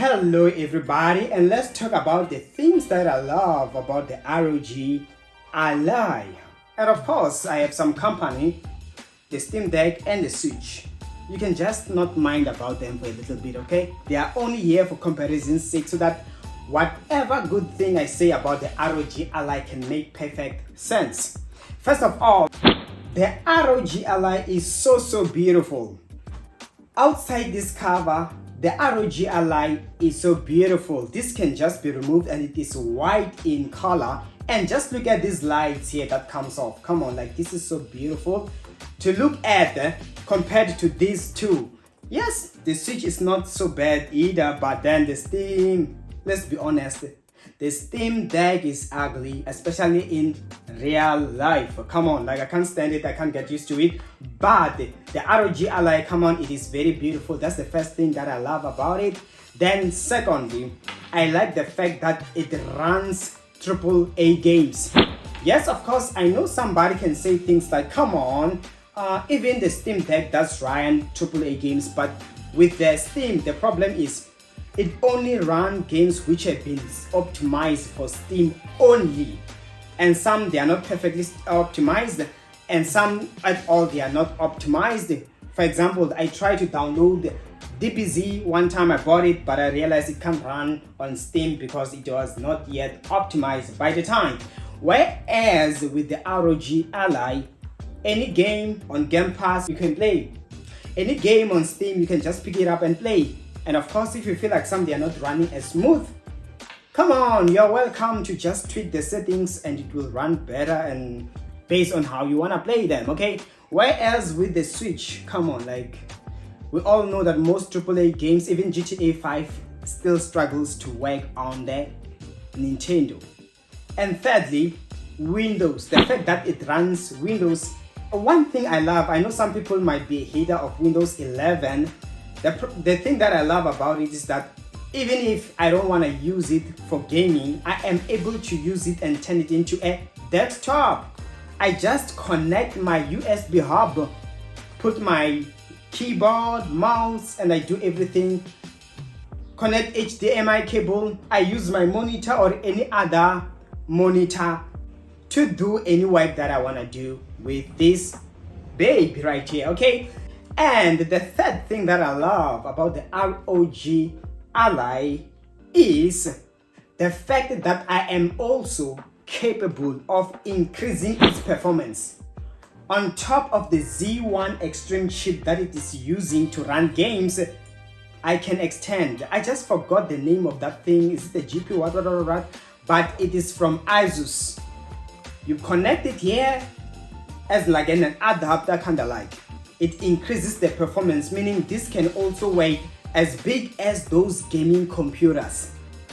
Hello everybody, and let's talk about the things that I love about the ROG Ally. And of course, I have some company, the Steam Deck and the Switch. You can just not mind about them for a little bit, okay? They are only here for comparison's sake so that whatever good thing I say about the ROG Ally can make perfect sense. First of all, the ROG Ally is so beautiful. Outside this cover, the ROG Ally is so beautiful. This can just be removed and it is white in color. And just look at these lights here that comes off. Come on, like this is so beautiful to look at compared to these two. Yes, the Switch is not so bad either, but then the Steam, let's be honest, the Steam Deck is ugly, especially in real life. Come on, like I can't stand it, I can't get used to it. But the ROG Ally, come on, it is very beautiful. That's the first thing that I love about it. Then secondly, I like the fact that it runs AAA games. Yes, of course, I know somebody can say things like, come on, even the Steam Deck does run AAA games, but with the Steam, the problem is it only runs games which have been optimized for Steam only. And some they are not perfectly optimized, and some at all they are not optimized. For example, I tried to download DBZ one time. I bought it, but I realized it can't run on Steam because it was not yet optimized by the time. Whereas with the ROG Ally, any game on Game Pass you can play. Any game on Steam you can just pick it up and play. And of course, if you feel like some they are not running as smooth, come on, you're welcome to just tweak the settings and it will run better and based on how you want to play them, okay? Whereas with the Switch, come on, like we all know that most AAA games, even GTA 5, still struggles to work on the Nintendo. And thirdly, Windows, the fact that it runs Windows. One thing I love, I know some people might be a hater of Windows 11. The thing that I love about it is that even if I don't want to use it for gaming, I am able to use it and turn it into a desktop. I just connect my USB hub, put my keyboard, mouse, and I do everything. Connect HDMI cable. I use my monitor or any other monitor to do any work that I want to do with this baby right here, okay? And the third thing that I love about the ROG Ally is the fact that I am also capable of increasing its performance. On top of the Z1 Extreme chip that it is using to run games, I can extend. I just forgot the name of that thing. Is it the GPU? What? But it is from ASUS. You connect it here as like an adapter, kind of like. It increases the performance, meaning this can also work as big as those gaming computers.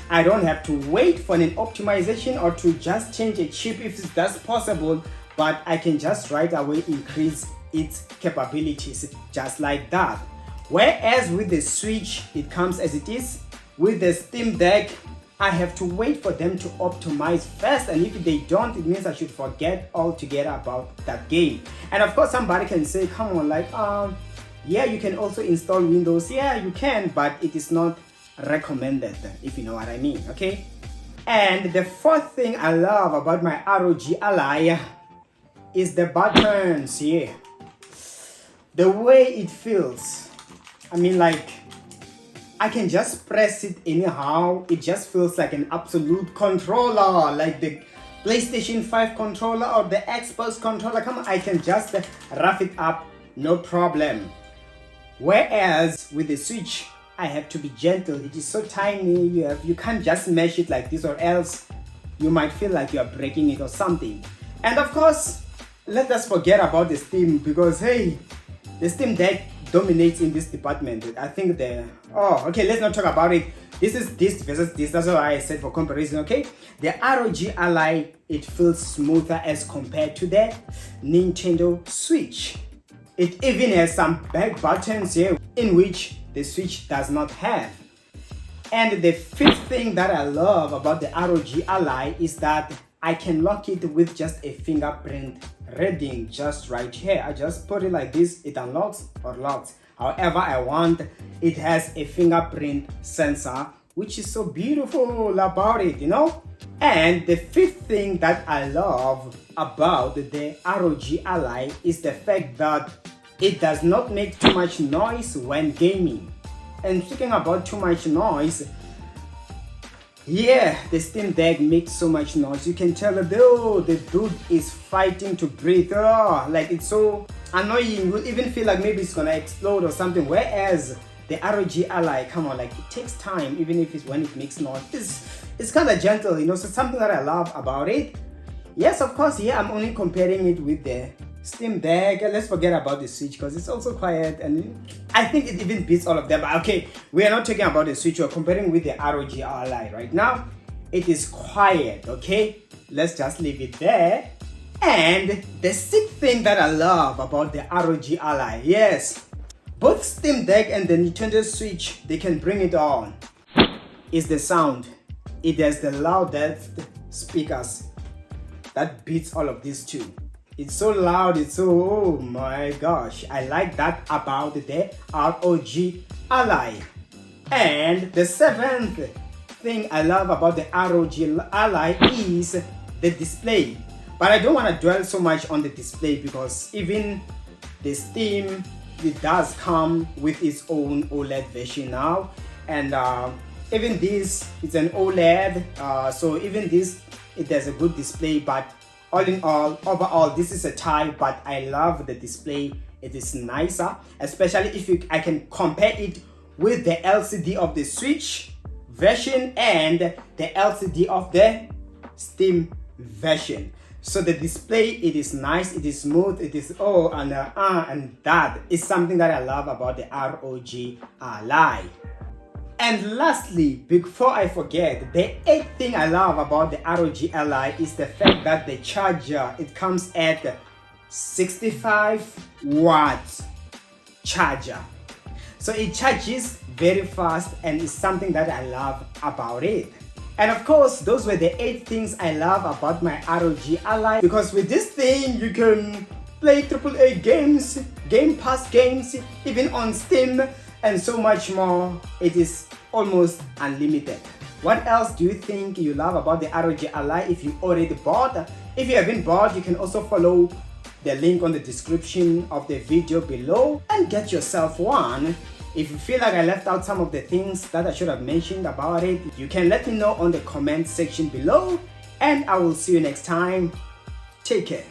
I don't have to wait for an optimization or to just change a chip if that's possible, but I can just right away increase its capabilities just like that. Whereas with the Switch, it comes as it is. With the Steam Deck, I have to wait for them to optimize first, and if they don't, it means I should forget altogether about that game. And of course, somebody can say, come on, like, yeah, you can also install Windows. Yeah, you can, but it is not recommended, if you know what I mean, okay? And the fourth thing I love about my ROG Ally is the buttons here. The way it feels. I mean, like, I can just press it anyhow. It just feels like an absolute controller, like the PlayStation 5 controller or the Xbox controller. Come on, I can just rough it up, no problem. Whereas with the Switch, I have to be gentle. It is so tiny, you can't just mesh it like this, or else you might feel like you are breaking it or something. And of course, let us forget about the Steam, because hey, the Steam Deck dominates in this department. I think okay, let's not talk about it. This is this versus this. That's why I said for comparison, okay? The ROG Ally, it feels smoother as compared to the Nintendo Switch. It even has some back buttons here, in which the Switch does not have. And the fifth thing that I love about the ROG Ally is that I can lock it with just a fingerprint reading just right here. I just put it like this, it unlocks or locks however I want. It has a fingerprint sensor which is so beautiful about it, you know. And the fifth thing that I love about the ROG Ally is the fact that it does not make too much noise when gaming. And speaking about too much noise, yeah, the Steam Deck makes so much noise. You can tell that the dude is fighting to breathe. Oh, like it's so annoying. You'll even feel like maybe it's gonna explode or something. Whereas the ROG Ally, come on, like it takes time, even if it's when it makes noise. It's kind of gentle, you know. So something that I love about it. Yes, of course. Yeah, I'm only comparing it with the Steam Deck. Let's forget about the Switch because it's also quiet, and I think it even beats all of them. But okay, we are not talking about the Switch. We're comparing with the ROG Ally right now. It is quiet. Okay, let's just leave it there. And the sixth thing that I love about the ROG Ally, yes, both Steam Deck and the Nintendo Switch, they can bring it on, is the sound. It has the loudest speakers that beats all of these two. It's so loud, it's so, oh my gosh, I like that about the ROG Ally. And the seventh thing I love about the ROG Ally is the display. But I don't want to dwell so much on the display because even the Steam, it does come with its own OLED version now. And even this, it's an OLED, so even this, it has a good display, but all in all, overall, this is a tie, but I love the display. It is nicer, especially if I can compare it with the LCD of the Switch version and the LCD of the Steam version. So the display, it is nice, it is smooth, it is and that is something that I love about the ROG Ally. And lastly, before I forget, the eighth thing I love about the ROG Ally is the fact that the charger, it comes at 65 watts charger. So it charges very fast and it's something that I love about it. And of course, those were the 8 things I love about my ROG Ally, because with this thing you can play AAA games, Game Pass games, even on Steam, and so much more. It is almost unlimited. What else do you think you love about the ROG Ally if you already bought? If you haven't bought, you can also follow the link on the description of the video below and get yourself one. If you feel like I left out some of the things that I should have mentioned about it, you can let me know on the comment section below, and I will see you next time. Take care.